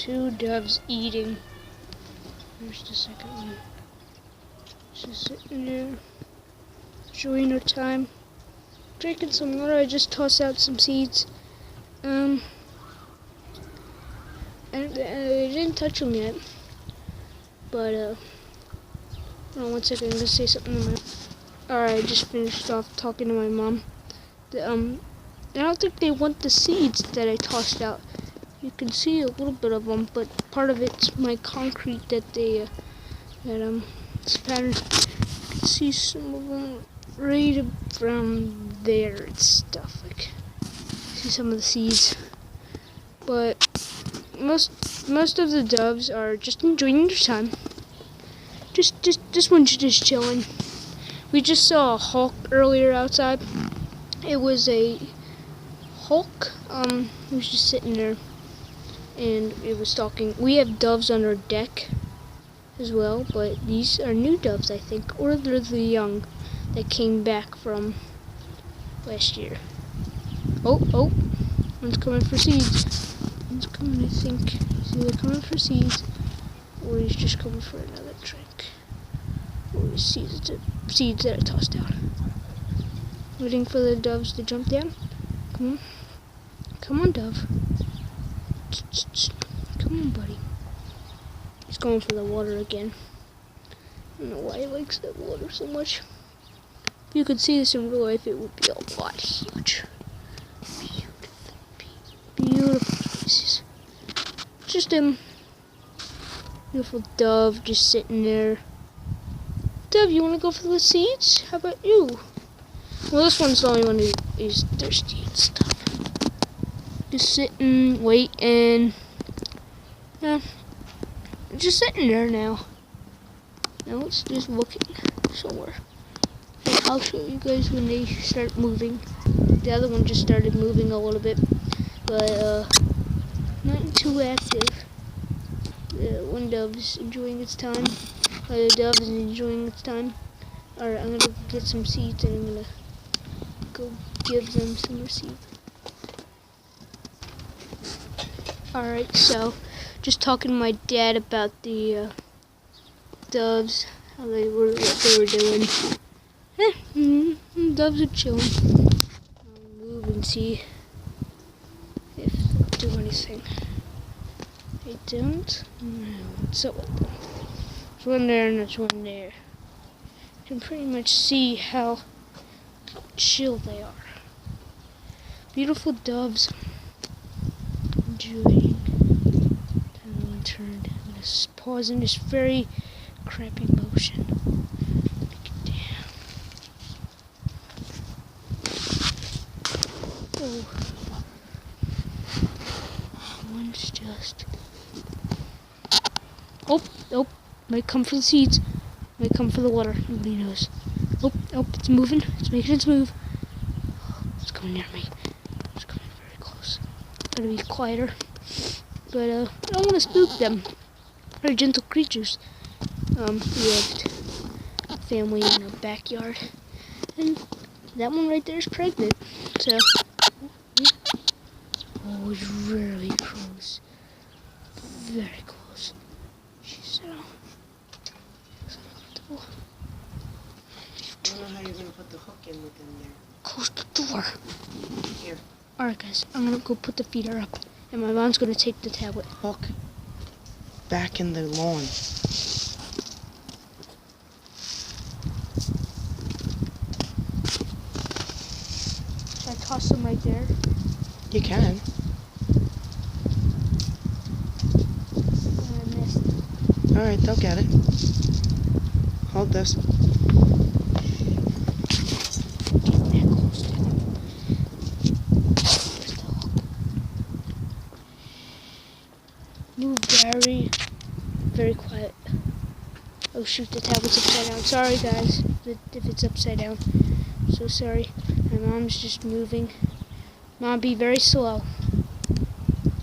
2 doves eating. There's the second one. She's sitting there, enjoying her time, drinking some water. I just tossed out some seeds. And I didn't touch them yet. But, hold on 1 second, I'm gonna say something to my... Alright, I just finished off talking to my mom. I don't think they want the seeds that I tossed out. You can see a little bit of them, but part of it's my concrete that spattered. You can see some of them right from there and stuff. Like, see some of the seeds. But most of the doves are just enjoying their time. This one's just chilling. We just saw a hawk earlier outside. It was a hawk. He was just sitting there, and it was talking. We have doves on our deck as well, but these are new doves, I think, or they're the young that came back from last year. Oh, one's coming for seeds. One's coming, I think. He's either coming for seeds, or he's just coming for another drink. Or seeds that I tossed out. Waiting for the doves to jump down. Come on, dove. Come on, buddy. He's going for the water again. I don't know why he likes that water so much. If you could see this in real life, it would be a lot huge. Beautiful places. Just beautiful dove just sitting there. Dove, you want to go for the seeds? How about you? Well, this one's the only one who is thirsty and stuff. Just sitting, waiting. Yeah, just sitting there now. Now it's just looking somewhere. I'll show you guys when they start moving. The other one just started moving a little bit, but not too active. One dove is enjoying its time. The dove is enjoying its time. Alright, I'm gonna get some seeds and I'm gonna go give them some more seeds. Alright, so just talking to my dad about the doves, what they were doing. Doves are chilling. I'll move and see if they'll do anything. They don't? No, what's up with them? There's one there and there's one there. You can pretty much see how chill they are. Beautiful doves. Enjoying. One turned. I'm going to pause in this very crappy motion. Damn. Oh. One's just... Oh, might come for the seeds. Might come for the water. Nobody knows. Oh, it's moving. It's making its move. It's coming near me. It's coming very close. Gotta be quieter. But I don't want to spook them. Very gentle creatures. We have a family in a backyard. And that one right there is pregnant. So, oh, it's really close. Very close. She's uncomfortable. I don't know how you're going to put the hook in within there. Close the door. Here. Alright guys, I'm going to go put the feeder up. And my mom's going to take the tablet. Hook back in the lawn. Should I toss them right there? You can. I missed. Alright, they'll get it. Hold this. Move very quiet. Oh shoot, the tablet's upside down. Sorry guys, if it's upside down. So sorry. My mom's just moving. Mom, be very slow.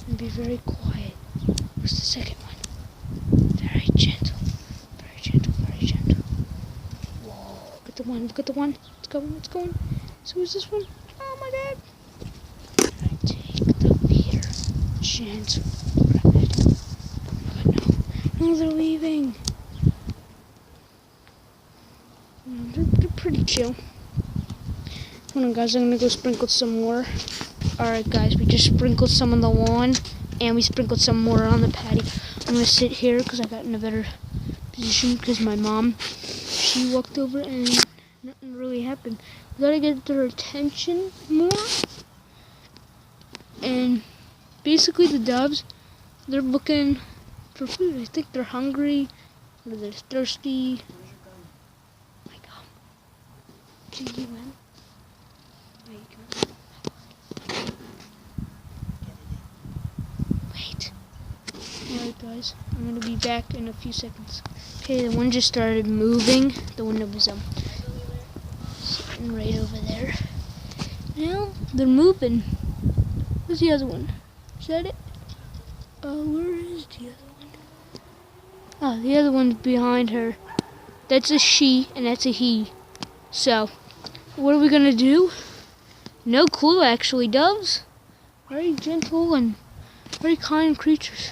And be very quiet. Where's the second one? Very gentle. Very gentle, very gentle. Whoa, look at the one, look at the one. It's going. So who's this one? Oh my god. I take the feeder. Gentle. Oh, they're leaving. They're pretty chill. Hold on, guys. I'm gonna go sprinkle some more. Alright, guys. We just sprinkled some on the lawn, and we sprinkled some more on the patio. I'm gonna sit here because I got in a better position because my mom, she walked over and nothing really happened. We gotta get their attention more. And basically the doves, they're looking for food. I think they're hungry or they're thirsty. My God. G-U-N. There you go. Wait. Alright guys, I'm gonna be back in a few seconds. Okay, the one just started moving. The one that was sitting right over there. Now they're moving. Where's the other one? Is that it? Where is the other one? Oh, the other one's behind her. That's a she and that's a he. So, what are we gonna do? No clue actually. Doves, very gentle and very kind creatures.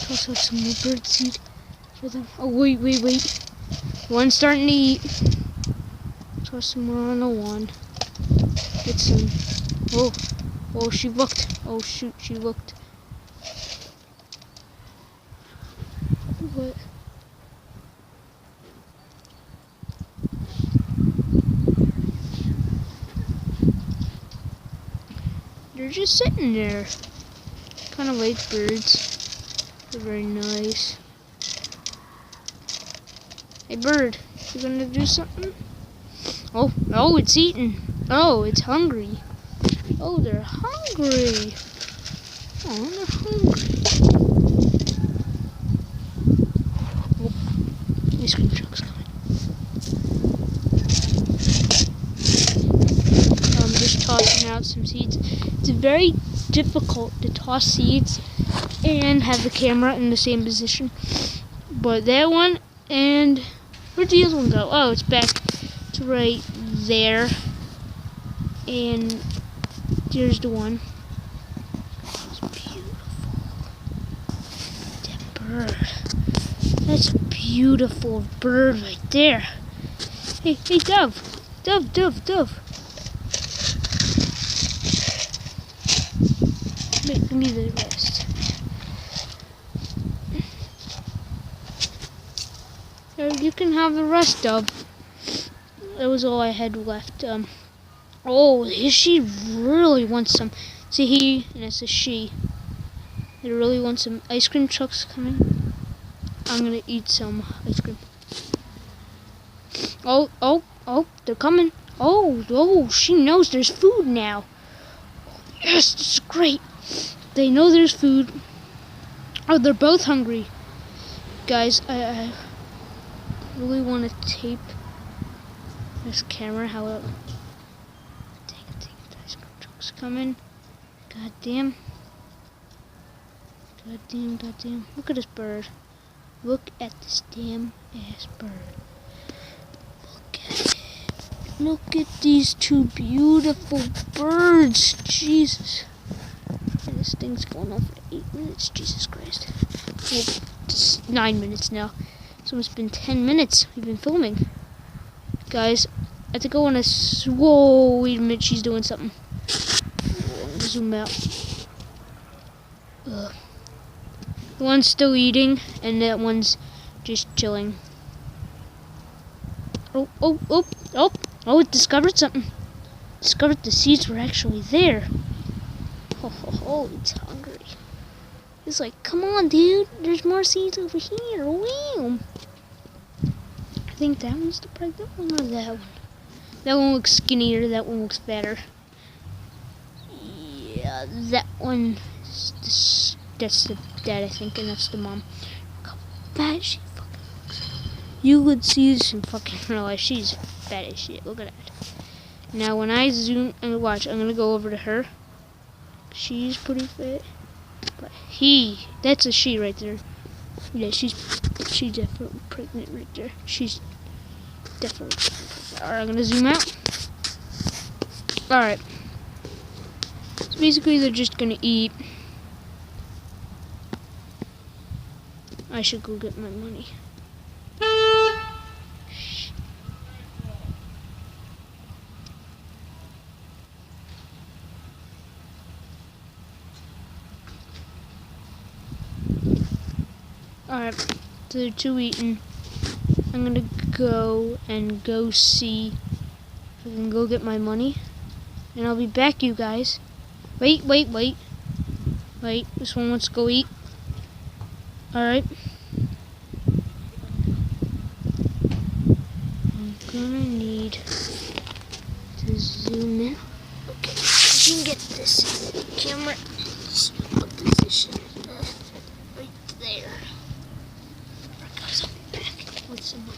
Also some more bird seed for them. Oh wait. One's starting to eat. Toss some more on the lawn. Get some. Oh, she looked. Oh shoot, she looked. What? They're just sitting there. Kind of like birds. They're very nice. Hey bird, you gonna do something? Oh, it's eating. Oh, it's hungry. Oh, they're hungry. Oh, they're hungry. Oh, ice cream truck's coming. I'm just tossing out some seeds. It's very difficult to toss seeds and have the camera in the same position. But that one, and where'd the other one go? Oh, it's back to right there. And there's the one. It's beautiful. That bird. That's a beautiful bird right there. Hey, dove. Dove. Give me the rest. You can have the rest, dove. That was all I had left. Oh, she really wants some. It's a he and it's a she. They really want some ice cream trucks coming. I'm gonna eat some ice cream. Oh, they're coming. Oh, she knows there's food now. Yes, this is great. They know there's food. Oh, they're both hungry. Guys, I really want to tape this camera. How it... Dang it, ice cream truck's coming. Goddamn. Look at this bird. Look at this damn ass bird. Look at it. Look at these two beautiful birds. Jesus. And this thing's going on for 8 minutes. Jesus Christ. Well, it's 9 minutes now. It's almost been 10 minutes we've been filming. Guys, I think I want to... Whoa, wait a minute. She's doing something. I'm going to zoom out. Ugh. The one's still eating, and that one's just chilling. Oh, it discovered something. Discovered the seeds were actually there. Oh, it's hungry. It's like, come on, dude. There's more seeds over here. Wow. I think that one's the pregnant one or that one. That one looks skinnier. That one looks fatter. Yeah, that one. That's the dad, I think, and that's the mom. Look how fat she fucking looks. You would see this and fucking realize she's fat as shit. Look at that. Now, when I zoom and watch, I'm gonna go over to her. She's pretty fit. But that's a she right there. Yeah, she's definitely pregnant right there. She's definitely pregnant. Alright, I'm gonna zoom out. Alright. So basically, they're just gonna eat. I should go get my money. Alright, so they're two eating. I'm gonna go see if I can go get my money. And I'll be back, you guys. Wait. Wait, this one wants to go eat. Alright. I'm gonna need to zoom in. Okay, I can get this camera in a position. Right there. There goes back with some money.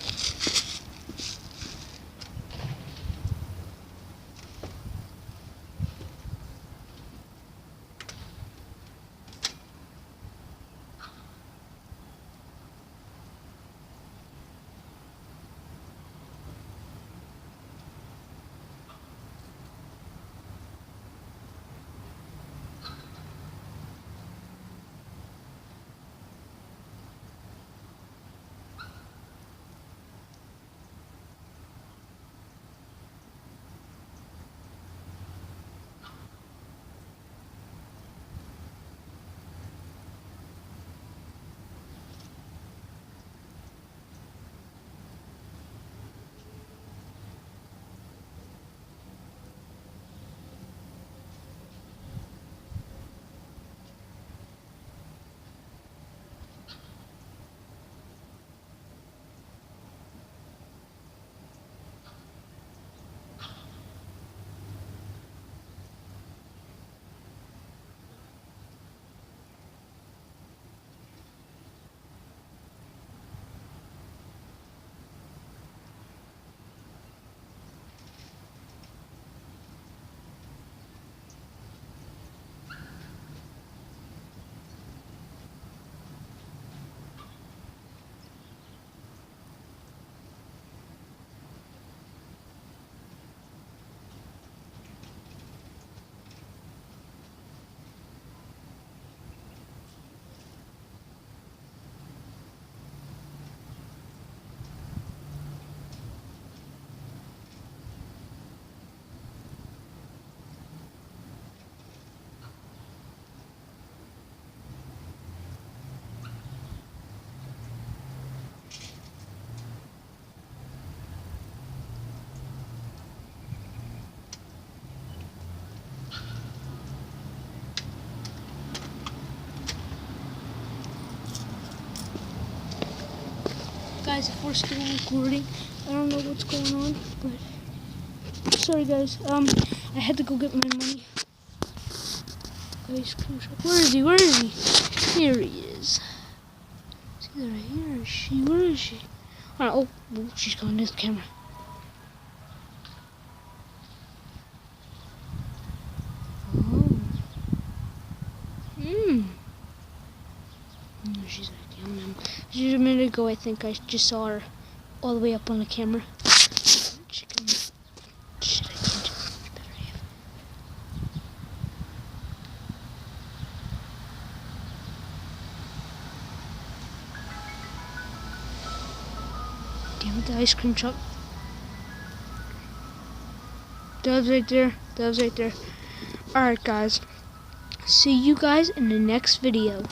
Guys, if we're still recording, I don't know what's going on, but sorry guys. I had to go get my money. Ice cream shop. Where is he? Where is he? Here he is. Is he right here? Is she? Where is she? Oh, she's going to the camera. Oh. No, she's not. Just a minute ago, I think I just saw her all the way up on the camera. Chicken. Shit, I can't do much better. Damn it, the ice cream truck. Dove's right there. Dove's right there. Alright, guys. See you guys in the next video.